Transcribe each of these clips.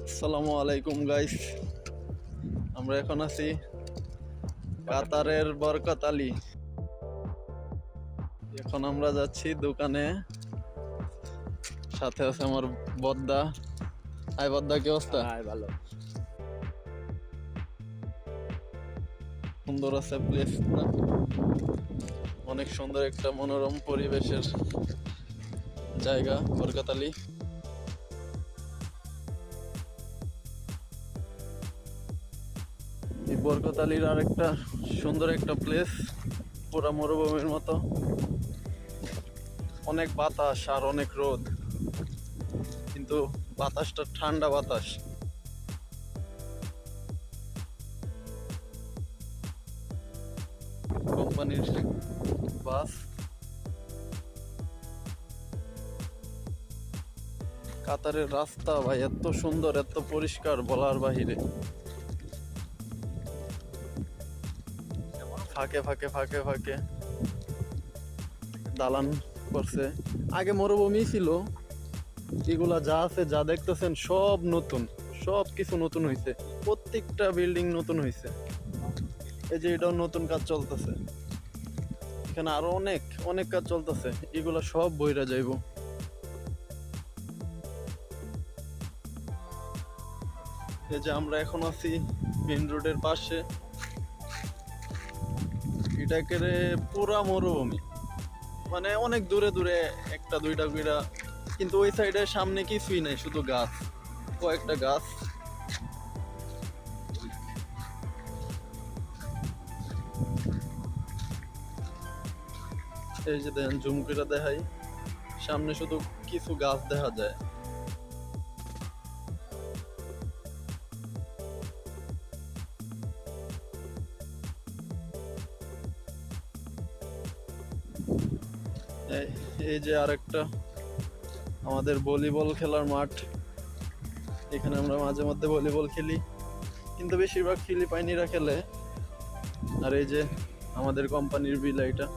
আসসালামু আলাইকুম গাইস, আমরা এখন আছি কাতারের বরকত আলী। এখন আমরা যাচ্ছি দোকানে, সাথে আছে আমার বদ্দা। আই বদ্দা, কি অবস্থা? ভালো। সুন্দর আছে প্লেস না? অনেক সুন্দর একটা মনোরম পরিবেশের জায়গা বরকত আলী। এই বরকত আলীর আর একটা সুন্দর একটা প্লেস, পুরা মরুভূমির মতো। অনেক বাতাস আর অনেক রোদ, কিন্তু বাতাসটা ঠান্ডা বাতাস। কোম্পানির বাস। কাতারের রাস্তা ভাই এত সুন্দর, এত পরিষ্কার, বলার বাহিরে। ফাঁকে ফাঁকে ফাঁকে ফাঁকে দালান করছে। আগে মরুভূমি ছিল, এগুলা যা আছে যা দেখতেছেন সব নতুন, সব কিছু নতুন হয়েছে। প্রত্যেকটা বিল্ডিং নতুন হয়েছে। এই যে এটাও নতুন কাজ চলতেছে, এখানে আরো অনেক অনেক কাজ চলতেছে। এগুলা সব বইরা যাইব। এই যে আমরা এখন আছি মেইন রোডের পাশে। এটাকে পুরা মরুভূমি, মানে অনেক দূরে দূরে একটা দুইটা কইরা, কিন্তু ওই সাইডে সামনে কিছুই নাই, শুধু গাছ, কয়েকটা গাছ। এই যে দেখেন, জুম করে দেখাই, সামনে শুধু কিছু গাছ দেখা যায়। এই যে আরেকটা আমাদের ভলিবল খেলার মাঠ। এখানে আমরা মাঝে মধ্যে ভলিবল খেলি, কিন্তু বেশিরভাগ ফিলিপাইনিরা খেলে। আর এই যে আমাদের কোম্পানির বিল এটা।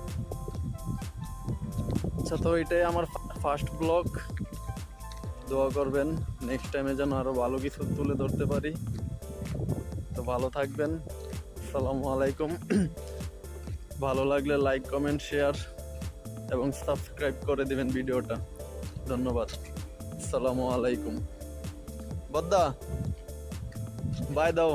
আচ্ছা, তো এটাই আমার ফার্স্ট ব্লগ। দোয়া করবেন নেক্সট টাইমে যেন আরো ভালো কিছু তুলে ধরতে পারি। তো ভালো থাকবেন, আসসালামু আলাইকুম। ভালো লাগলে লাইক, কমেন্ট, শেয়ার এবং সাবস্ক্রাইব করে দিবেন ভিডিওটা। ধন্যবাদ, আসসালামু আলাইকুম। বদ্দা, বাই দাও।